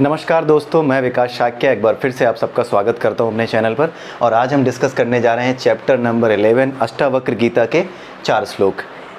नमस्कार दोस्तों, मैं विकास शाक्य एक बार फिर से आप सबका स्वागत करता हूं अपने चैनल पर। और आज हम डिस्कस करने जा रहे हैं चैप्टर नंबर 11 अष्टावक्र गीता के 4 श्लोक।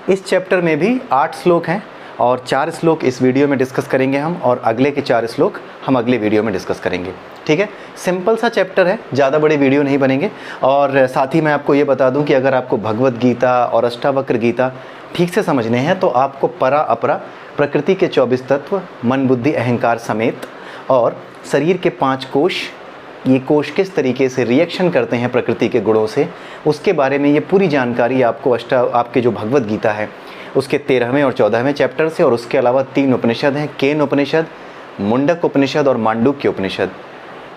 इस चैप्टर में भी 8 श्लोक हैं और 4 श्लोक इस वीडियो में डिस्कस करेंगे हम, और अगले के 4 श्लोक हम अगले वीडियो में डिस्कस करेंगे। ठीक है, सिंपल सा चैप्टर है, ज़्यादा बड़े वीडियो नहीं बनेंगे। और साथ ही मैं आपको ये बता दूँ कि अगर आपको भगवद गीता और अष्टावक्र गीता ठीक से समझने हैं तो आपको परा अपरा, प्रकृति के 24 तत्व, मन बुद्धि अहंकार समेत, और शरीर के 5 कोश, ये कोश किस तरीके से रिएक्शन करते हैं प्रकृति के गुणों से, उसके बारे में ये पूरी जानकारी आपको आपके जो भगवद गीता है उसके 13वें और 14वें चैप्टर से, और उसके अलावा 3 उपनिषद हैं, केन उपनिषद, मुंडक उपनिषद और मांडुक्य उपनिषद।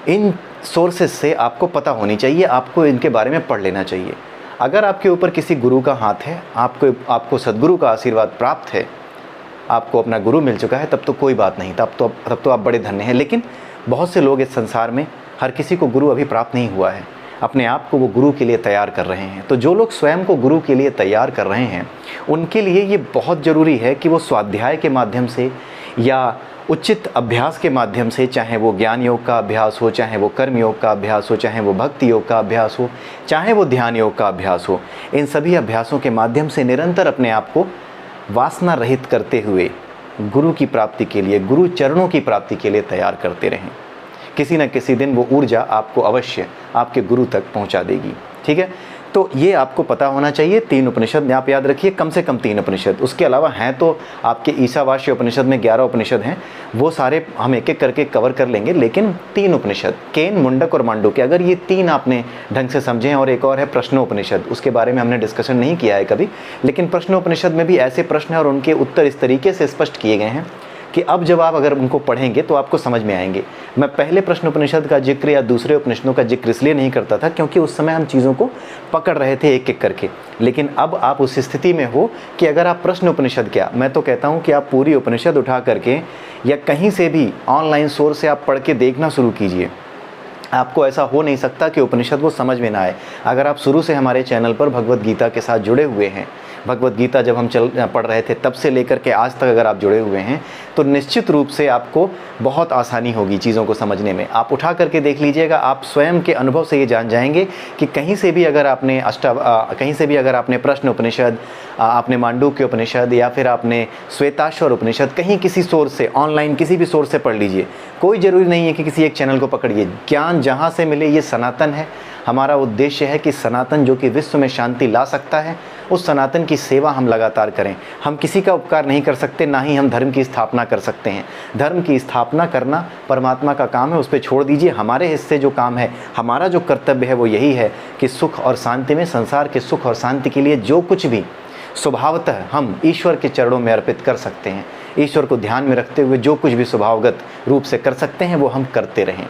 इन सोर्सेज से आपको पता होनी चाहिए, आपको इनके बारे में पढ़ लेना चाहिए। अगर आपके ऊपर किसी गुरु का हाथ है, आपको सद्गुरु का आशीर्वाद प्राप्त है, आपको अपना गुरु मिल चुका है, तब तो कोई बात नहीं, तब तो आप बड़े धन्य हैं। लेकिन बहुत से लोग इस संसार में, हर किसी को गुरु अभी प्राप्त नहीं हुआ है, अपने आप को वो गुरु के लिए तैयार कर रहे हैं। तो जो लोग स्वयं को गुरु के लिए तैयार कर रहे हैं, उनके लिए ये बहुत ज़रूरी है कि वो स्वाध्याय के माध्यम से या उचित अभ्यास के माध्यम से, चाहे वो ज्ञान योग का अभ्यास हो, चाहे वो कर्म योग का अभ्यास हो, चाहे वो भक्ति योग का अभ्यास हो, चाहे वो ध्यान योग का अभ्यास हो, इन सभी अभ्यासों के माध्यम से निरंतर अपने आप को वासना रहित करते हुए गुरु की प्राप्ति के लिए, गुरु चरणों की प्राप्ति के लिए तैयार करते रहें। किसी न किसी दिन वो ऊर्जा आपको अवश्य आपके गुरु तक पहुंचा देगी। ठीक है, तो ये आपको पता होना चाहिए। 3 उपनिषद आप याद रखिए, कम से कम 3 उपनिषद। उसके अलावा हैं तो आपके ईशावास्य उपनिषद में 11 उपनिषद हैं, वो सारे हम एक एक करके कवर कर लेंगे। लेकिन 3 उपनिषद, केन, मुंडक और मांडुक्य, अगर ये 3 आपने ढंग से समझे हैं, और एक और है प्रश्नोपनिषद, उसके बारे में हमने डिस्कशन नहीं किया है कभी, लेकिन प्रश्नोपनिषद में भी ऐसे प्रश्न हैं और उनके उत्तर इस तरीके से स्पष्ट किए गए हैं कि अब जब आप अगर उनको पढ़ेंगे तो आपको समझ में आएंगे। मैं पहले प्रश्न उपनिषद का जिक्र या दूसरे उपनिषदों का जिक्र इसलिए नहीं करता था क्योंकि उस समय हम चीज़ों को पकड़ रहे थे एक एक करके। लेकिन अब आप उस स्थिति में हो कि अगर आप प्रश्न उपनिषद, क्या मैं तो कहता हूँ कि आप पूरी उपनिषद उठा करके या कहीं से भी ऑनलाइन सोर्स से आप पढ़ के देखना शुरू कीजिए। आपको ऐसा हो नहीं सकता कि उपनिषद वो समझ में ना आए। अगर आप शुरू से हमारे चैनल पर भगवद गीता के साथ जुड़े हुए हैं, भगवद गीता जब हम पढ़ रहे थे तब से लेकर के आज तक अगर आप जुड़े हुए हैं, तो निश्चित रूप से आपको बहुत आसानी होगी चीज़ों को समझने में। आप उठा करके देख लीजिएगा, आप स्वयं के अनुभव से ये जान जाएंगे कि कहीं से भी अगर आपने प्रश्न उपनिषद, आपने मांडुक्य उपनिषद, या फिर आपने श्वेताश्वर उपनिषद कहीं किसी सोर्स से, ऑनलाइन किसी भी सोर्स से पढ़ लीजिए। कोई ज़रूरी नहीं है कि किसी एक चैनल को पकड़िए, ज्ञान जहाँ से मिले, ये सनातन है। हमारा उद्देश्य है कि सनातन जो कि विश्व में शांति ला सकता है, उस सनातन की सेवा हम लगातार करें। हम किसी का उपकार नहीं कर सकते, ना ही हम धर्म की स्थापना कर सकते हैं। धर्म की स्थापना करना परमात्मा का काम है, उस पर छोड़ दीजिए। हमारे हिस्से जो काम है, हमारा जो कर्तव्य है, वो यही है कि सुख और शांति में, संसार के सुख और शांति के लिए जो कुछ भी स्वभावतः हम ईश्वर के चरणों में अर्पित कर सकते हैं, ईश्वर को ध्यान में रखते हुए जो कुछ भी स्वभावगत रूप से कर सकते हैं, वो हम करते रहें।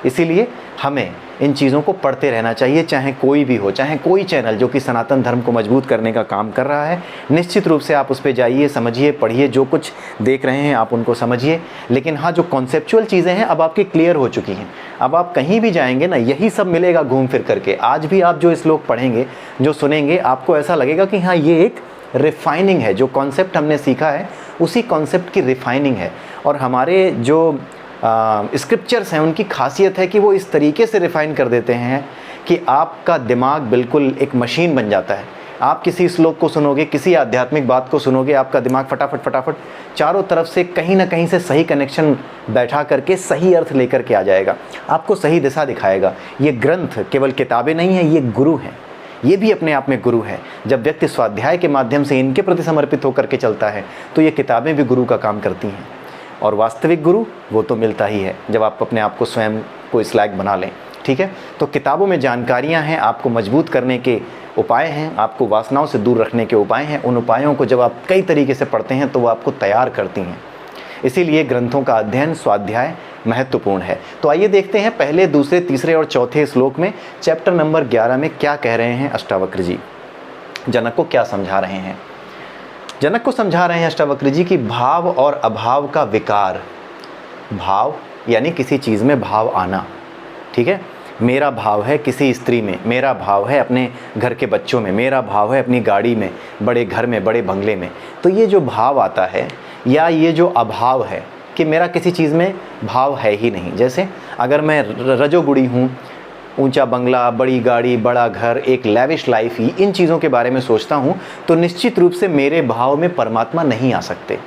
इसीलिए हमें इन चीज़ों को पढ़ते रहना चाहिए, चाहे कोई भी हो, चाहे कोई चैनल जो कि सनातन धर्म को मजबूत करने का काम कर रहा है। निश्चित रूप से आप उस पर जाइए, समझिए, पढ़िए, जो कुछ देख रहे हैं आप उनको समझिए। लेकिन हाँ, जो कॉन्सेप्चुअल चीज़ें हैं अब आपकी क्लियर हो चुकी हैं। अब आप कहीं भी जाएंगे ना, यही सब मिलेगा घूम फिर करके। आज भी आप जो श्लोक पढ़ेंगे, जो सुनेंगे, आपको ऐसा लगेगा कि हाँ, ये एक रिफाइनिंग है। जो कॉन्सेप्ट हमने सीखा है उसी कॉन्सेप्ट की रिफाइनिंग है। और हमारे जो स्क्रिप्चर्स हैं, उनकी खासियत है कि वो इस तरीके से रिफ़ाइन कर देते हैं कि आपका दिमाग बिल्कुल एक मशीन बन जाता है। आप किसी श्लोक को सुनोगे, किसी आध्यात्मिक बात को सुनोगे, आपका दिमाग फटाफट चारों तरफ से कहीं ना कहीं से सही कनेक्शन बैठा करके सही अर्थ लेकर के आ जाएगा, आपको सही दिशा दिखाएगा। ये ग्रंथ केवल किताबें नहीं हैं, ये गुरु हैं, ये भी अपने आप में गुरु है। जब व्यक्ति स्वाध्याय के माध्यम से इनके प्रति समर्पित होकर के चलता है, तो ये किताबें भी गुरु का काम करती हैं। और वास्तविक गुरु वो तो मिलता ही है जब आप अपने आप को स्वयं को इस लायक बना लें। ठीक है, तो किताबों में जानकारियां हैं, आपको मजबूत करने के उपाय हैं, आपको वासनाओं से दूर रखने के उपाय हैं। उन उपायों को जब आप कई तरीके से पढ़ते हैं तो वो आपको तैयार करती हैं। इसीलिए ग्रंथों का अध्ययन, स्वाध्याय महत्वपूर्ण है। तो आइए देखते हैं पहले, दूसरे, तीसरे और चौथे श्लोक में चैप्टर नंबर 11 में क्या कह रहे हैं अष्टावक्र जी। जनक को क्या समझा रहे हैं? जनक को समझा रहे हैं अष्टावक्र जी कि भाव और अभाव का विकार, भाव यानी किसी चीज़ में भाव आना। ठीक है, मेरा भाव है किसी स्त्री में, मेरा भाव है अपने घर के बच्चों में, मेरा भाव है अपनी गाड़ी में, बड़े घर में, बड़े बंगले में। तो ये जो भाव आता है या ये जो अभाव है, कि मेरा किसी चीज़ में भाव है ही नहीं। जैसे अगर मैं रजोगुणी हूँ, ऊंचा बंगला, बड़ी गाड़ी, बड़ा घर, एक लैविश लाइफ, ही इन चीज़ों के बारे में सोचता हूँ, तो निश्चित रूप से मेरे भाव में परमात्मा नहीं आ सकते।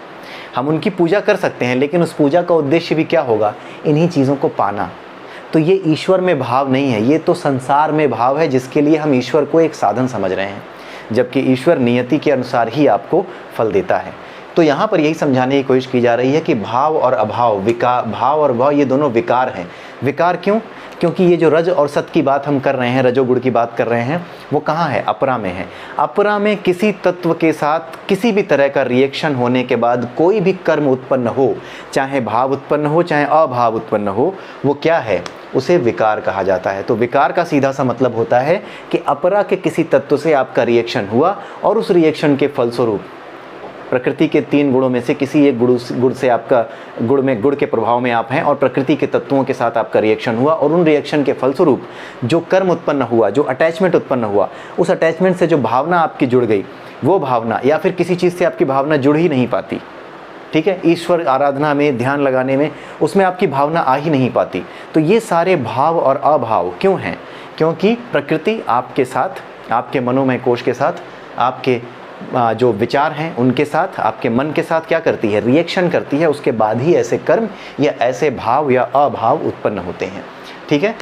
हम उनकी पूजा कर सकते हैं, लेकिन उस पूजा का उद्देश्य भी क्या होगा? इन्हीं चीज़ों को पाना। तो ये ईश्वर में भाव नहीं है, ये तो संसार में भाव है, जिसके लिए हम ईश्वर को एक साधन समझ रहे हैं, जबकि ईश्वर नियति के अनुसार ही आपको फल देता है। तो यहाँ पर यही समझाने की कोशिश की जा रही है कि भाव और अभाव, भाव और भाव ये दोनों विकार हैं। विकार क्यों? क्योंकि ये जो रज और सत की बात हम कर रहे हैं, रजोगुण की बात कर रहे हैं, वो कहाँ है? अपरा में है। अपरा में किसी तत्व के साथ किसी भी तरह का रिएक्शन होने के बाद कोई भी कर्म उत्पन्न हो, चाहे भाव उत्पन्न हो चाहे अभाव उत्पन्न हो, वो क्या है? उसे विकार कहा जाता है। तो विकार का सीधा सा मतलब होता है कि अपरा के किसी तत्व से आपका रिएक्शन हुआ और उस रिएक्शन के फलस्वरूप प्रकृति के 3 गुणों में से किसी एक गुण से आपका गुण के प्रभाव में आप हैं और प्रकृति के तत्वों के साथ आपका रिएक्शन हुआ, और उन रिएक्शन के फलस्वरूप जो कर्म उत्पन्न हुआ, जो अटैचमेंट उत्पन्न हुआ, उस अटैचमेंट से जो भावना आपकी जुड़ गई, वो भावना या फिर किसी चीज़ से आपकी भावना जुड़ ही नहीं पाती, ठीक है, ईश्वर आराधना में, ध्यान लगाने में, उसमें आपकी भावना आ ही नहीं पाती। तो ये सारे भाव और अभाव क्यों हैं? क्योंकि प्रकृति आपके साथ, आपके मनोमय कोश के साथ, आपके जो विचार हैं उनके साथ, आपके मन के साथ क्या करती है? रिएक्शन करती है। उसके बाद ही ऐसे कर्म या ऐसे भाव या अभाव उत्पन्न होते हैं, ठीक है।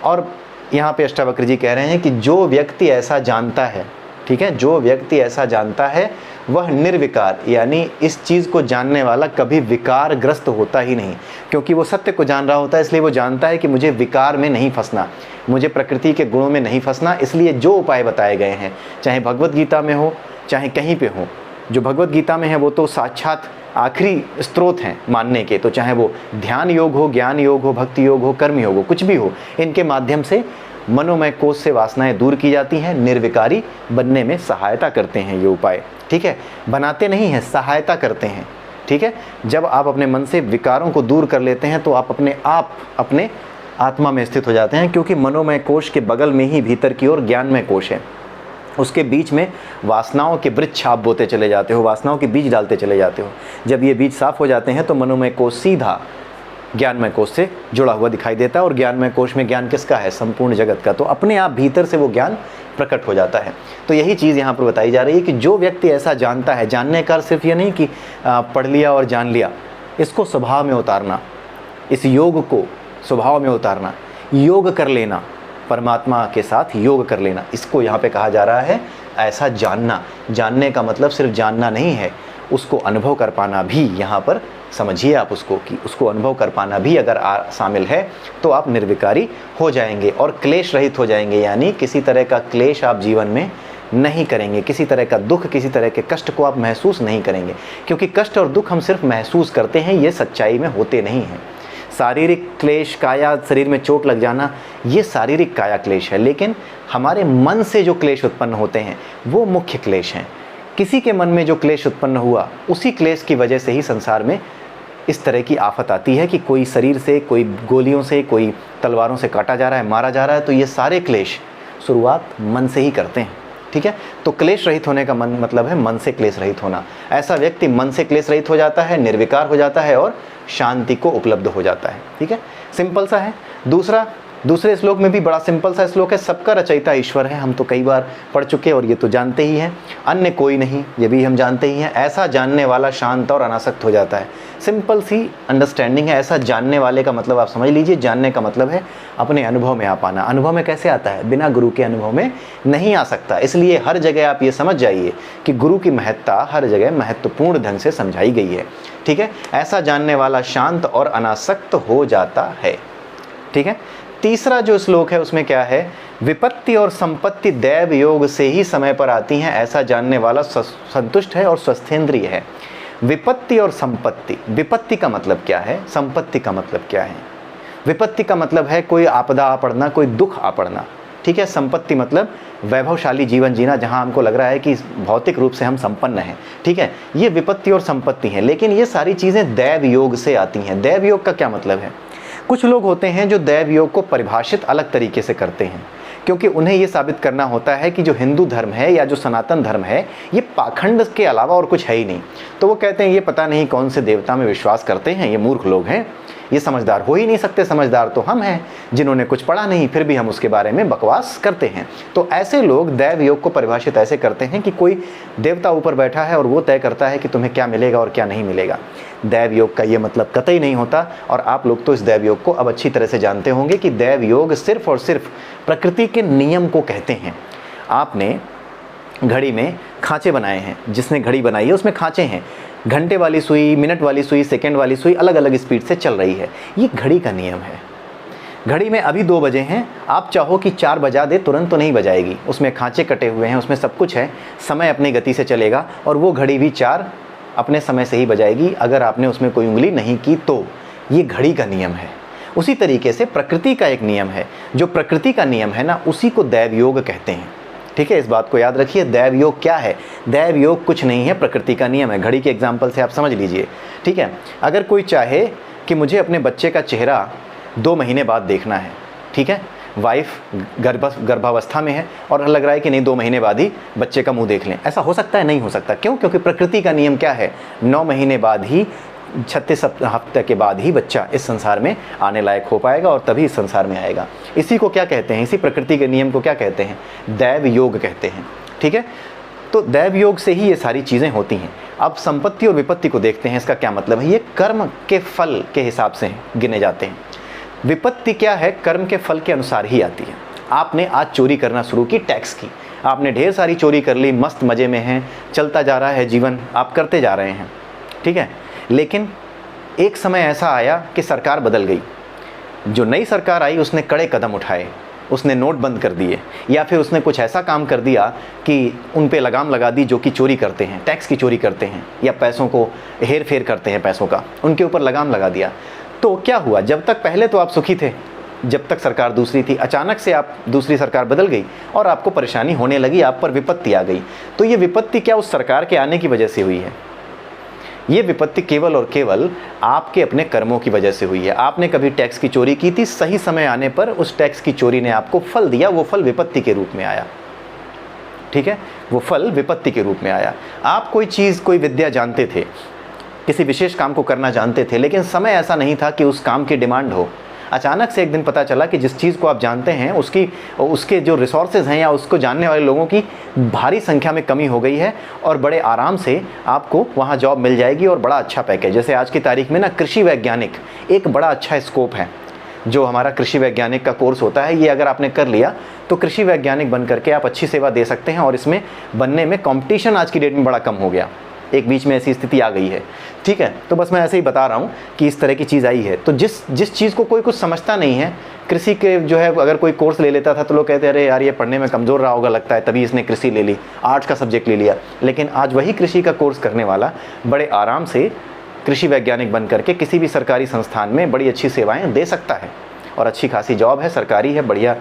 और यहाँ पे अष्टावक्र जी कह रहे हैं कि जो व्यक्ति ऐसा जानता है, ठीक है, जो व्यक्ति ऐसा जानता है वह निर्विकार, यानी इस चीज़ को जानने वाला कभी विकारग्रस्त होता ही नहीं, क्योंकि वो सत्य को जान रहा होता है। इसलिए वो जानता है कि मुझे विकार में नहीं फंसना, मुझे प्रकृति के गुणों में नहीं फंसना। इसलिए जो उपाय बताए गए हैं, चाहे भगवत गीता में हो चाहे कहीं पे हो, जो भगवत गीता में है वो तो साक्षात आखिरी स्रोत हैं मानने के, तो चाहे वो ध्यान योग हो, ज्ञान योग हो, भक्ति योग हो, कर्म योग हो, कुछ भी हो, इनके माध्यम से मनोमय कोश से वासनाएं दूर की जाती हैं, निर्विकारी बनने में सहायता करते हैं ये उपाय, ठीक है। बनाते नहीं हैं, सहायता करते हैं, ठीक है। जब आप अपने मन से विकारों को दूर कर लेते हैं तो आप अपने आत्मा में स्थित हो जाते हैं, क्योंकि मनोमय कोश के बगल में ही भीतर की ओर ज्ञानमय कोश है। उसके बीच में वासनाओं के वृक्ष आप बोते चले जाते हो, वासनाओं के बीज डालते चले जाते हो। जब ये बीज साफ हो जाते हैं तो मनोमय कोश सीधा ज्ञानमय कोश से जुड़ा हुआ दिखाई देता है, और ज्ञानमय कोश में ज्ञान किसका है? संपूर्ण जगत का। तो अपने आप भीतर से वो ज्ञान प्रकट हो जाता है। तो यही चीज़ यहाँ पर बताई जा रही है कि जो व्यक्ति ऐसा जानता है, जानने का सिर्फ ये नहीं कि पढ़ लिया और जान लिया, इसको स्वभाव में उतारना, इस योग को स्वभाव में उतारना, योग कर लेना, परमात्मा के साथ योग कर लेना, इसको यहाँ पे कहा जा रहा है ऐसा जानना। जानने का मतलब सिर्फ जानना नहीं है, उसको अनुभव कर पाना भी यहाँ पर समझिए आप उसको, कि उसको अनुभव कर पाना भी अगर शामिल है तो आप निर्विकारी हो जाएंगे और क्लेश रहित हो जाएंगे। यानी किसी तरह का क्लेश आप जीवन में नहीं करेंगे, किसी तरह का दुख, किसी तरह के कष्ट को आप महसूस नहीं करेंगे, क्योंकि कष्ट और दुख हम सिर्फ महसूस करते हैं, ये सच्चाई में होते नहीं हैं। शारीरिक क्लेश, काया शरीर में चोट लग जाना, ये शारीरिक काया क्लेश है, लेकिन हमारे मन से जो क्लेश उत्पन्न होते हैं वो मुख्य क्लेश हैं। किसी के मन में जो क्लेश उत्पन्न हुआ, उसी क्लेश की वजह से ही संसार में इस तरह की आफत आती है कि कोई शरीर से, कोई गोलियों से, कोई तलवारों से काटा जा रहा है, मारा जा रहा है। तो ये सारे क्लेश शुरुआत मन से ही करते हैं, ठीक है। तो क्लेश रहित होने का मतलब है मन से क्लेश रहित होना। ऐसा व्यक्ति मन से क्लेश रहित हो जाता है, निर्विकार हो जाता है और शांति को उपलब्ध हो जाता है, ठीक है। सिंपल सा है। दूसरे श्लोक में भी बड़ा सिंपल सा श्लोक है, सबका रचयिता ईश्वर है। हम तो कई बार पढ़ चुके और ये तो जानते ही हैं। अन्य कोई नहीं, ये भी हम जानते ही हैं। ऐसा जानने वाला शांत और अनासक्त हो जाता है। सिंपल सी अंडरस्टैंडिंग है। ऐसा जानने वाले का मतलब आप समझ लीजिए, जानने का मतलब है अपने अनुभव में आ पाना। अनुभव में कैसे आता है? बिना गुरु के अनुभव में नहीं आ सकता। इसलिए हर जगह आप ये समझ जाइए कि गुरु की महत्ता हर जगह महत्वपूर्ण ढंग से समझाई गई है, ठीक है। ऐसा जानने वाला शांत और अनासक्त हो जाता है, ठीक है। तीसरा जो श्लोक है उसमें क्या है? विपत्ति और संपत्ति दैव योग से ही समय पर आती हैं, ऐसा जानने वाला संतुष्ट है और स्वस्थेंद्रिय है। विपत्ति और संपत्ति, विपत्ति का मतलब क्या है, संपत्ति का मतलब क्या है? विपत्ति का मतलब है कोई आपदा आ पड़ना, कोई दुख आ पड़ना, ठीक है। संपत्ति मतलब वैभवशाली जीवन जीना, जहां हमको लग रहा है कि भौतिक रूप से हम संपन्न हैं, ठीक है। ये विपत्ति और संपत्ति है। लेकिन ये सारी चीज़ें दैव योग से आती हैं। दैव योग का क्या मतलब है? कुछ लोग होते हैं जो दैव योग को परिभाषित अलग तरीके से करते हैं क्योंकि उन्हें ये साबित करना होता है कि जो हिंदू धर्म है या जो सनातन धर्म है ये पाखंड के अलावा और कुछ है ही नहीं। तो वो कहते हैं ये पता नहीं कौन से देवता में विश्वास करते हैं, ये मूर्ख लोग हैं, ये समझदार हो ही नहीं सकते, समझदार तो हम हैं जिन्होंने कुछ पढ़ा नहीं, फिर भी हम उसके बारे में बकवास करते हैं। तो ऐसे लोग दैव योग को परिभाषित ऐसे करते हैं कि कोई देवता ऊपर बैठा है और वो तय करता है कि तुम्हें क्या मिलेगा और क्या नहीं मिलेगा। दैव योग का ये मतलब कतई नहीं होता। और आप लोग तो इस दैव योग को अब अच्छी तरह से जानते होंगे कि दैव योग सिर्फ और सिर्फ प्रकृति के नियम को कहते हैं। आपने घड़ी में खांचे बनाए हैं, जिसने घड़ी बनाई है उसमें खांचे हैं, घंटे वाली सुई, मिनट वाली सुई, सेकंड वाली सुई अलग अलग स्पीड से चल रही है, ये घड़ी का नियम है। घड़ी में अभी 2 बजे हैं, आप चाहो कि 4 बजा दे तुरंत तो नहीं बजाएगी, उसमें खांचे कटे हुए हैं, उसमें सब कुछ है, समय अपनी गति से चलेगा और वो घड़ी भी 4 अपने समय से ही बजाएगी अगर आपने उसमें कोई उंगली नहीं की तो। ये घड़ी का नियम है। उसी तरीके से प्रकृति का एक नियम है, जो प्रकृति का नियम है ना, उसी को दैव योग कहते हैं। ठीक है, इस बात को याद रखिए। दैव योग क्या है? दैव योग कुछ नहीं है, प्रकृति का नियम है। घड़ी के एग्जाम्पल से आप समझ लीजिए। ठीक है, अगर कोई चाहे कि मुझे अपने बच्चे का चेहरा 2 महीने बाद देखना है, ठीक है, वाइफ गर्भावस्था में है और लग रहा है कि नहीं 2 महीने बाद ही बच्चे का मुंह देख लें, ऐसा हो सकता है? नहीं हो सकता। क्यों? क्योंकि प्रकृति का नियम क्या है? 9 महीने बाद ही, 36 हफ्ते के बाद ही बच्चा इस संसार में आने लायक हो पाएगा और तभी इस संसार में आएगा। इसी को क्या कहते हैं? इसी प्रकृति के नियम को क्या कहते हैं? दैव योग कहते हैं। ठीक है, तो दैव योग से ही ये सारी चीज़ें होती हैं। अब संपत्ति और विपत्ति को देखते हैं, इसका क्या मतलब है? ये कर्म के फल के हिसाब से गिने जाते हैं। विपत्ति क्या है? कर्म के फल के अनुसार ही आती है। आपने आज चोरी करना शुरू की, टैक्स की, आपने ढेर सारी चोरी कर ली, मस्त मज़े में हैं, चलता जा रहा है जीवन, आप करते जा रहे हैं। ठीक है, लेकिन एक समय ऐसा आया कि सरकार बदल गई। जो नई सरकार आई उसने कड़े कदम उठाए, उसने नोट बंद कर दिए, या फिर उसने कुछ ऐसा काम कर दिया कि उन पे लगाम लगा दी जो कि चोरी करते हैं, टैक्स की चोरी करते हैं या पैसों को हेर फेर करते हैं, पैसों का उनके ऊपर लगाम लगा दिया। तो क्या हुआ? जब तक पहले तो आप सुखी थे, जब तक सरकार दूसरी थी, अचानक से आप दूसरी सरकार बदल गई और आपको परेशानी होने लगी, आप पर विपत्ति आ गई। तो ये विपत्ति क्या उस सरकार के आने की वजह से हुई है? ये विपत्ति केवल और केवल आपके अपने कर्मों की वजह से हुई है। आपने कभी टैक्स की चोरी की थी, सही समय आने पर उस टैक्स की चोरी ने आपको फल दिया, वो फल विपत्ति के रूप में आया। ठीक है, वो फल विपत्ति के रूप में आया। आप कोई चीज़, कोई विद्या जानते थे, किसी विशेष काम को करना जानते थे, लेकिन समय ऐसा नहीं था कि उस काम की डिमांड हो। अचानक से एक दिन पता चला कि जिस चीज़ को आप जानते हैं उसके जो रिसोर्सेज हैं या उसको जानने वाले लोगों की भारी संख्या में कमी हो गई है और बड़े आराम से आपको वहाँ जॉब मिल जाएगी और बड़ा अच्छा पैकेज। जैसे आज की तारीख में ना कृषि वैज्ञानिक एक बड़ा अच्छा स्कोप है। जो हमारा कृषि वैज्ञानिक का कोर्स होता है, ये अगर आपने कर लिया तो कृषि वैज्ञानिक बन करके आप अच्छी सेवा दे सकते हैं और इसमें बनने में कंपटीशन आज की डेट में बड़ा कम हो गया। एक बीच में ऐसी स्थिति आ गई है। ठीक है, तो बस मैं ऐसे ही बता रहा हूँ कि इस तरह की चीज़ आई है। तो जिस चीज़ को कोई कुछ समझता नहीं है, कृषि के जो है अगर कोई कोर्स ले लेता था तो लोग कहते हैं अरे यार ये पढ़ने में कमज़ोर रहा होगा लगता है, तभी इसने कृषि ले ली, आर्ट्स का सब्जेक्ट ले लिया। लेकिन आज वही कृषि का कोर्स करने वाला बड़े आराम से कृषि वैज्ञानिक बन करके किसी भी सरकारी संस्थान में बड़ी अच्छी सेवाएँ दे सकता है और अच्छी खासी जॉब है, सरकारी है, बढ़िया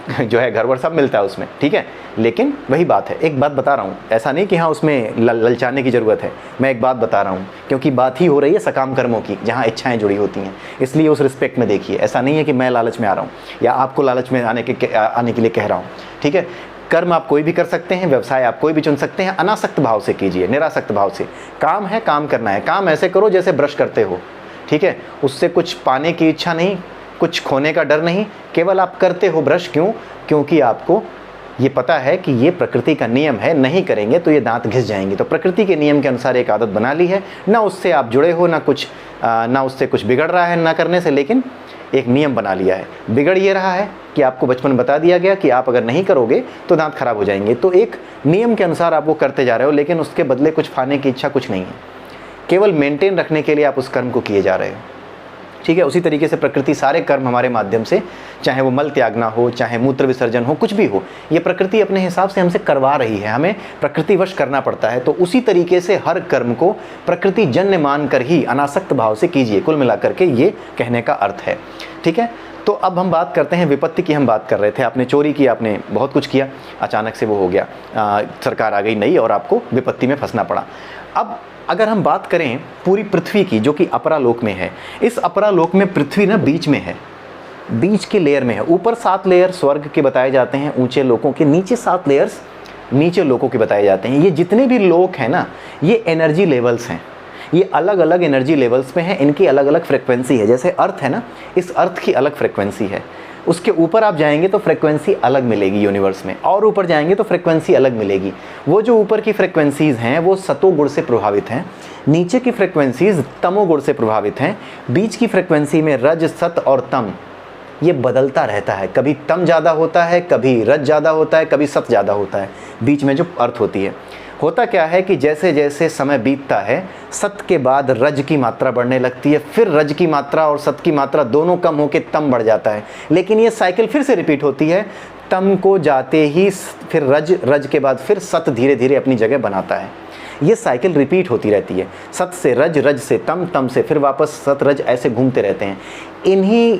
जो है घर वर सब मिलता है उसमें। ठीक है, लेकिन वही बात है, एक बात बता रहा हूँ, ऐसा नहीं कि हाँ उसमें ललचाने की ज़रूरत है। मैं एक बात बता रहा हूँ क्योंकि बात ही हो रही है सकाम कर्मों की, जहाँ इच्छाएं जुड़ी होती हैं, इसलिए उस रिस्पेक्ट में देखिए। ऐसा नहीं है कि मैं लालच में आ रहा हूँ या आपको लालच में आने के लिए कह रहा हूँ। ठीक है, कर्म आप कोई भी कर सकते हैं, व्यवसाय आप कोई भी चुन सकते हैं, अनासक्त भाव से कीजिए, निरासक्त भाव से। काम है, काम करना है, काम ऐसे करो जैसे ब्रश करते हो। ठीक है, उससे कुछ पाने की इच्छा नहीं, कुछ खोने का डर नहीं, केवल आप करते हो ब्रश। क्यों? क्योंकि आपको ये पता है कि ये प्रकृति का नियम है, नहीं करेंगे तो ये दांत घिस जाएंगे। तो प्रकृति के नियम के अनुसार एक आदत बना ली है, ना उससे आप जुड़े हो, ना उससे कुछ बिगड़ रहा है ना करने से, लेकिन एक नियम बना लिया है। बिगड़ ये रहा है कि आपको बचपन में बता दिया गया कि आप अगर नहीं करोगे तो दांत खराब हो जाएंगे। तो एक नियम के अनुसार आप वो करते जा रहे हो, लेकिन उसके बदले कुछ पाने की इच्छा कुछ नहीं है, केवल मेंटेन रखने के लिए आप उस कर्म को किए जा रहे हो। ठीक है, उसी तरीके से प्रकृति सारे कर्म हमारे माध्यम से, चाहे वो मल त्यागना हो, चाहे मूत्र विसर्जन हो, कुछ भी हो, ये प्रकृति अपने हिसाब से हमसे करवा रही है, हमें प्रकृतिवश करना पड़ता है। तो उसी तरीके से हर कर्म को प्रकृति जन्य मान कर ही अनासक्त भाव से कीजिए, कुल मिलाकर के ये कहने का अर्थ है। ठीक है, तो अब हम बात करते हैं विपत्ति की। हम बात कर रहे थे, आपने चोरी की, आपने बहुत कुछ किया, अचानक से वो हो गया, सरकार आ गई नई और आपको विपत्ति में फंसना पड़ा। अब अगर हम बात करें पूरी पृथ्वी की, जो कि अपरालोक में है, इस अपरालोक में पृथ्वी ना बीच में है। बीच की लेयर में है। ऊपर 7 लेयर स्वर्ग के बताए जाते हैं ऊंचे लोकों के, नीचे 7 लेयर्स नीचे लोकों के बताए जाते हैं। ये जितने भी लोक हैं ना, ये एनर्जी लेवल्स हैं, ये अलग अलग एनर्जी लेवल्स पे हैं, इनकी अलग अलग फ्रिक्वेंसी है। जैसे अर्थ है ना, इस अर्थ की अलग फ्रिक्वेंसी है, उसके ऊपर आप जाएंगे तो फ्रिक्वेंसी अलग मिलेगी यूनिवर्स में, और ऊपर जाएंगे तो फ्रिक्वेंसी अलग मिलेगी। वो जो ऊपर की फ्रिक्वेंसीज़ हैं वो सतोगुण से प्रभावित हैं, नीचे की फ्रिक्वेंसीज़ तमोगुण से प्रभावित हैं, बीच की फ्रिक्वेंसी में रज सत और तम ये बदलता रहता है। कभी तम ज़्यादा होता है, कभी रज ज़्यादा होता है, कभी सत ज़्यादा होता है। बीच में जो अर्थ होती है, होता क्या है कि जैसे जैसे समय बीतता है सत के बाद रज की मात्रा बढ़ने लगती है, फिर रज की मात्रा और सत की मात्रा दोनों कम होकर तम बढ़ जाता है। लेकिन ये साइकिल फिर से रिपीट होती है, तम को जाते ही फिर रज, रज के बाद फिर सत धीरे धीरे अपनी जगह बनाता है। ये साइकिल रिपीट होती रहती है, सत से रज, रज से तम, तम से फिर वापस सत, रज, ऐसे घूमते रहते हैं। इन्हीं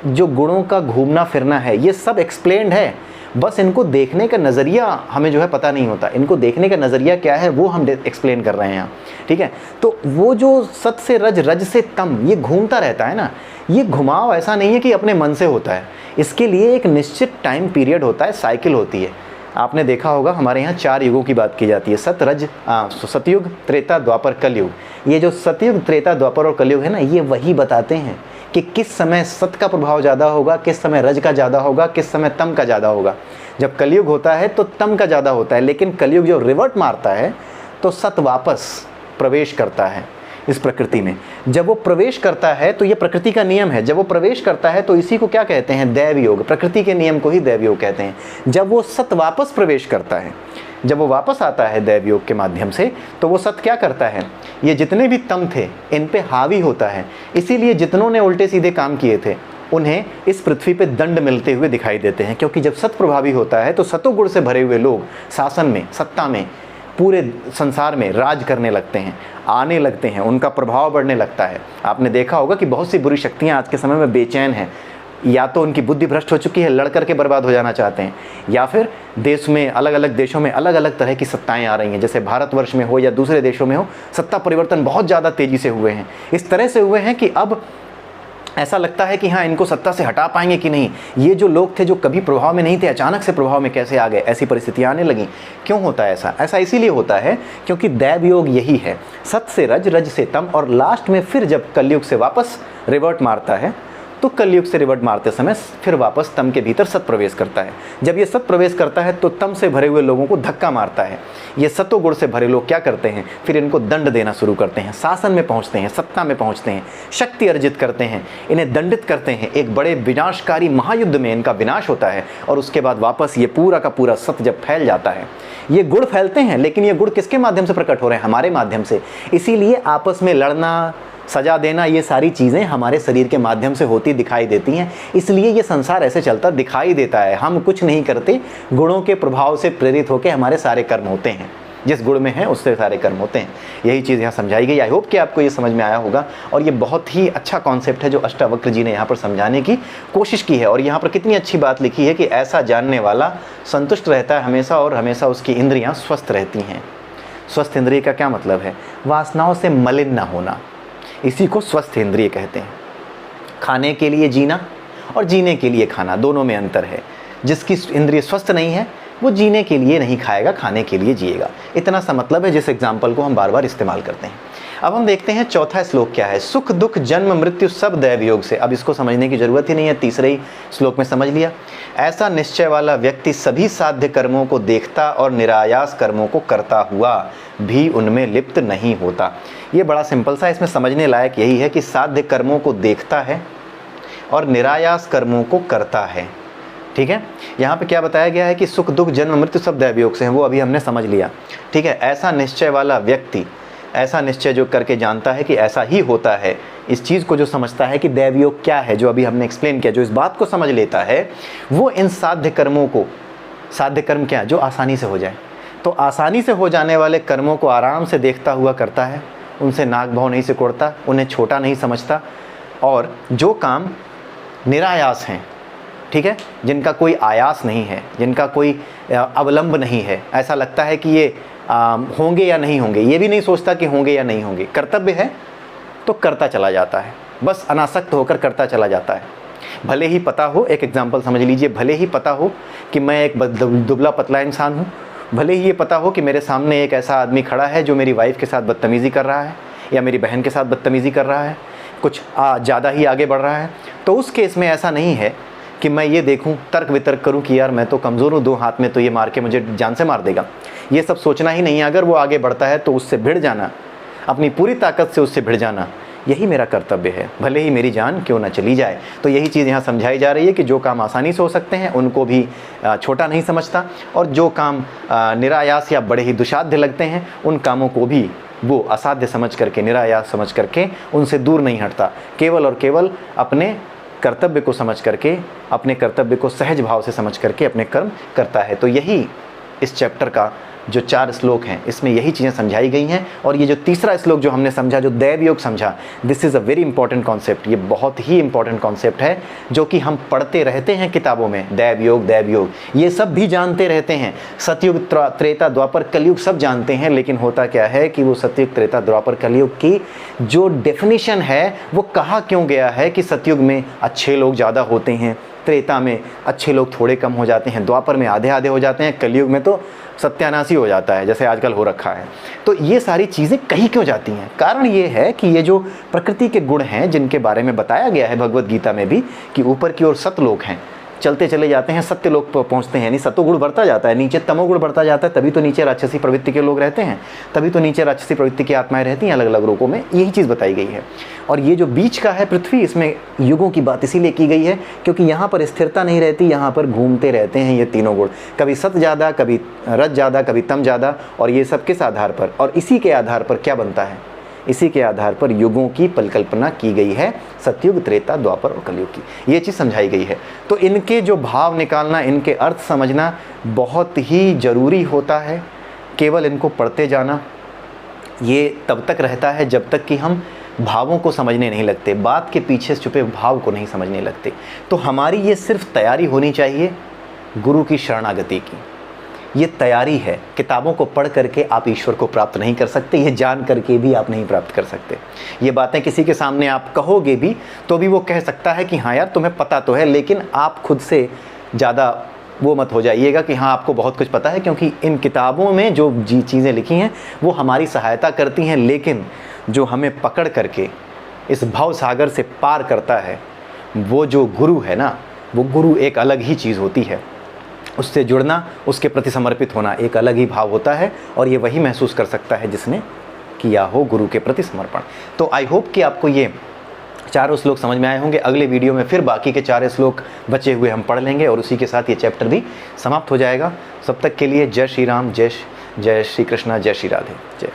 जो गुणों का घूमना फिरना है ये सब एक्सप्लेन्ड है, बस इनको देखने का नज़रिया हमें जो है पता नहीं होता। इनको देखने का नज़रिया क्या है वो हम एक्सप्लेन कर रहे हैं यहाँ, ठीक है। तो वो जो सत से रज, रज से तम ये घूमता रहता है ना, ये घुमाव ऐसा नहीं है कि अपने मन से होता है, इसके लिए एक निश्चित टाइम पीरियड होता है, साइकिल होती है। आपने देखा होगा हमारे यहाँ 4 युगों की बात की जाती है, सतयुग, त्रेता, द्वापर, कलयुग। ये जो सतयुग, त्रेता, द्वापर और कलयुग है ना, ये वही बताते हैं कि किस समय सत का प्रभाव ज़्यादा होगा, किस समय रज का ज़्यादा होगा, किस समय तम का ज़्यादा होगा। जब कलयुग होता है तो तम का ज़्यादा होता है, लेकिन कलयुग जो रिवर्ट मारता है तो सत वापस प्रवेश करता है इस प्रकृति में। जब वो प्रवेश करता है तो ये प्रकृति का नियम है, जब वो प्रवेश करता है तो इसी को क्या कहते हैं, दैव योग। प्रकृति के नियम को ही दैव योग कहते हैं। जब वो सत वापस प्रवेश करता है, जब वो वापस आता है दैव योग के माध्यम से, तो वो सत क्या करता है, ये जितने भी तम थे इन पे हावी होता है। इसीलिए जितनों ने उल्टे सीधे काम किए थे उन्हें इस पृथ्वी पे दंड मिलते हुए दिखाई देते हैं, क्योंकि जब सत प्रभावी होता है तो सतोगुण से भरे हुए लोग शासन में, सत्ता में, पूरे संसार में राज करने लगते हैं, आने लगते हैं, उनका प्रभाव बढ़ने लगता है। आपने देखा होगा कि बहुत सी बुरी शक्तियाँ आज के समय में बेचैन हैं, या तो उनकी बुद्धि भ्रष्ट हो चुकी है, लड़ करके बर्बाद हो जाना चाहते हैं, या फिर देश में, अलग अलग देशों में अलग अलग तरह की सत्ताएं आ रही हैं, जैसे भारतवर्ष में हो या दूसरे देशों में हो, सत्ता परिवर्तन बहुत ज़्यादा तेज़ी से हुए हैं। इस तरह से हुए हैं कि अब ऐसा लगता है कि हाँ, इनको सत्ता से हटा पाएंगे कि नहीं। ये जो लोग थे जो कभी प्रभाव में नहीं थे, अचानक से प्रभाव में कैसे आ गए, ऐसी परिस्थितियाँ आने लगी। क्यों होता है ऐसा? ऐसा इसीलिए होता है क्योंकि दैव योग यही है, सत से रज, रज से तम, और लास्ट में फिर जब कलयुग से वापस रिवर्ट मारता है तो कलयुग से रिवर्ट मारते समय फिर वापस तम के भीतर सत प्रवेश करता है। जब ये सत प्रवेश करता है तो तम से भरे हुए लोगों को धक्का मारता है। ये सतोगुण से भरे लोग क्या करते हैं, फिर इनको दंड देना शुरू करते हैं, शासन में पहुंचते हैं, सत्ता में पहुंचते हैं, शक्ति अर्जित करते हैं, इन्हें दंडित करते हैं। एक बड़े विनाशकारी महायुद्ध में इनका विनाश होता है, और उसके बाद वापस ये पूरा का पूरा सत जब फैल जाता है, ये गुण फैलते हैं, लेकिन ये गुण किसके माध्यम से प्रकट हो रहे हैं, हमारे माध्यम से। इसीलिए आपस में लड़ना, सजा देना, ये सारी चीज़ें हमारे शरीर के माध्यम से होती दिखाई देती हैं। इसलिए ये संसार ऐसे चलता दिखाई देता है। हम कुछ नहीं करते, गुणों के प्रभाव से प्रेरित होकर हमारे सारे कर्म होते हैं, जिस गुण में है उससे सारे कर्म होते हैं। यही चीज़ यहाँ समझाई गई। आई होप कि आपको ये समझ में आया होगा, और ये बहुत ही अच्छा कॉन्सेप्ट है जो अष्टावक्र जी ने यहाँ पर समझाने की कोशिश की है। और यहाँ पर कितनी अच्छी बात लिखी है कि ऐसा जानने वाला संतुष्ट रहता है हमेशा, और हमेशा उसकी इंद्रियाँ स्वस्थ रहती हैं। स्वस्थ इंद्रिय का क्या मतलब है? वासनाओं से मलिन ना होना, इसी को स्वस्थ इंद्रिय कहते हैं। खाने के लिए जीना और जीने के लिए खाना, दोनों में अंतर है। जिसकी इंद्रिय स्वस्थ नहीं है वो जीने के लिए नहीं खाएगा, खाने के लिए जिएगा। इतना सा मतलब है, जिस एग्जाम्पल को हम बार बार इस्तेमाल करते हैं। अब हम देखते हैं चौथा श्लोक क्या है। सुख दुख जन्म मृत्यु सब दैव योग से। अब इसको समझने की जरूरत ही नहीं है, तीसरे ही श्लोक में समझ लिया। ऐसा निश्चय वाला व्यक्ति सभी साध्य कर्मों को देखता और निरायास कर्मों को करता हुआ भी उनमें लिप्त नहीं होता। ये बड़ा सिंपल सा, इसमें समझने लायक यही है कि साध्य कर्मों को देखता है और निरायास कर्मों को करता है। ठीक है, यहाँ पे क्या बताया गया है कि सुख दुख जन्म मृत्यु सब दैव योग से हैं, वो अभी हमने समझ लिया। ठीक है, ऐसा निश्चय वाला व्यक्ति, ऐसा निश्चय जो करके जानता है कि ऐसा ही होता है, इस चीज़ को जो समझता है कि दैव योग क्या है, जो अभी हमने एक्सप्लेन किया, जो इस बात को समझ लेता है, वो इन साध्य कर्मों को, साध्य कर्म क्या है, जो आसानी से हो जाए, तो आसानी से हो जाने वाले कर्मों को आराम से देखता हुआ करता है, उनसे नाक भाव नहीं सिकोड़ता, उन्हें छोटा नहीं समझता। और जो काम निरायास हैं, ठीक है, जिनका कोई आयास नहीं है, जिनका कोई अवलंब नहीं है, ऐसा लगता है कि ये होंगे या नहीं होंगे, ये भी नहीं सोचता कि होंगे या नहीं होंगे, कर्तव्य है तो करता चला जाता है, बस अनासक्त होकर करता चला जाता है। भले ही पता हो, एक एग्जांपल समझ लीजिए, भले ही पता हो कि मैं एक दुबला पतला इंसान हूँ, भले ही ये पता हो कि मेरे सामने एक ऐसा आदमी खड़ा है जो मेरी वाइफ के साथ बदतमीज़ी कर रहा है या मेरी बहन के साथ बदतमीज़ी कर रहा है, कुछ ज़्यादा ही आगे बढ़ रहा है, तो उस केस में ऐसा नहीं है कि मैं ये देखूं, तर्क वितर्क करूं कि यार मैं तो कमज़ोर हूं, 2 हाथ में तो ये मार के मुझे जान से मार देगा। ये सब सोचना ही नहीं है। अगर वो आगे बढ़ता है तो उससे भिड़ जाना, अपनी पूरी ताकत से उससे भिड़ जाना, यही मेरा कर्तव्य है, भले ही मेरी जान क्यों ना चली जाए। तो यही चीज़ यहाँ समझाई जा रही है कि जो काम आसानी से हो सकते हैं उनको भी छोटा नहीं समझता, और जो काम निरायास या बड़े ही दुसाध्य लगते हैं उन कामों को भी वो असाध्य समझ करके, निरायास समझ करके उनसे दूर नहीं हटता। केवल और केवल अपने कर्तव्य को समझ करके, अपने कर्तव्य को सहज भाव से समझ करके अपने कर्म करता है। तो यही इस चैप्टर का जो 4 श्लोक हैं इसमें यही चीज़ें समझाई गई हैं। और ये जो तीसरा श्लोक जो हमने समझा, जो दैव योग समझा, this is a very important concept. ये बहुत ही इंपॉर्टेंट कॉन्सेप्ट है जो कि हम पढ़ते रहते हैं किताबों में। दैव योग ये सब भी जानते रहते हैं, सतयुग त्रेता द्वापर कलयुग सब जानते हैं, लेकिन होता क्या है कि वो सतयुग त्रेता द्वापर कलयुग की जो डेफिनेशन है वो कहा क्यों गया है कि सतयुग में अच्छे लोग ज़्यादा होते हैं, त्रेता में अच्छे लोग थोड़े कम हो जाते हैं, द्वापर में आधे आधे हो जाते हैं, कलयुग में तो सत्यानाशी हो जाता है जैसे आजकल हो रखा है। तो ये सारी चीज़ें कही क्यों जाती हैं? कारण ये है कि ये जो प्रकृति के गुण हैं जिनके बारे में बताया गया है भगवत गीता में भी कि ऊपर की ओर सतलोक हैं, चलते चले जाते हैं, सत्य लोक पर पहुँचते हैं, यानी सतोगुण बढ़ता जाता है, नीचे तमोगुण बढ़ता जाता है, तभी तो नीचे राक्षसी प्रवृत्ति के लोग रहते हैं, तभी तो नीचे राक्षसी प्रवृत्ति की आत्माएं रहती हैं अलग अलग रूपों में। यही चीज़ बताई गई है। और ये जो बीच का है पृथ्वी, इसमें युगों की बात इसीलिए की गई है क्योंकि यहाँ पर स्थिरता नहीं रहती, यहाँ पर घूमते रहते हैं ये तीनों गुण, कभी सत ज़्यादा, कभी रज ज़्यादा, कभी तम ज़्यादा। और ये सब किस आधार पर, और इसी के आधार पर क्या बनता है, इसी के आधार पर युगों की परिकल्पना की गई है, सतयुग त्रेता द्वापर और कलयुग की। ये चीज़ समझाई गई है। तो इनके जो भाव निकालना, इनके अर्थ समझना बहुत ही ज़रूरी होता है। केवल इनको पढ़ते जाना ये तब तक रहता है जब तक कि हम भावों को समझने नहीं लगते, बात के पीछे छुपे भाव को नहीं समझने लगते। तो हमारी ये सिर्फ तैयारी होनी चाहिए गुरु की शरणागति की। ये तैयारी है। किताबों को पढ़ करके आप ईश्वर को प्राप्त नहीं कर सकते, ये जान करके भी आप नहीं प्राप्त कर सकते। ये बातें किसी के सामने आप कहोगे भी तो भी वो कह सकता है कि हाँ यार तुम्हें पता तो है, लेकिन आप खुद से ज़्यादा वो मत हो जाइएगा कि हाँ आपको बहुत कुछ पता है, क्योंकि इन किताबों में जो चीज़ें लिखी हैं वो हमारी सहायता करती हैं, लेकिन जो हमें पकड़ करके इस भव सागर से पार करता है वो जो गुरु है ना, वो गुरु एक अलग ही चीज़ होती है। उससे जुड़ना, उसके प्रति समर्पित होना एक अलग ही भाव होता है, और ये वही महसूस कर सकता है जिसने किया हो गुरु के प्रति समर्पण। तो आई होप कि आपको ये 4 श्लोक समझ में आए होंगे। अगले वीडियो में फिर बाकी के 4 श्लोक बचे हुए हम पढ़ लेंगे और उसी के साथ ये चैप्टर भी समाप्त हो जाएगा। तब तक के लिए जय श्री राम, जय श्री कृष्णा, जय श्री राधे, जय।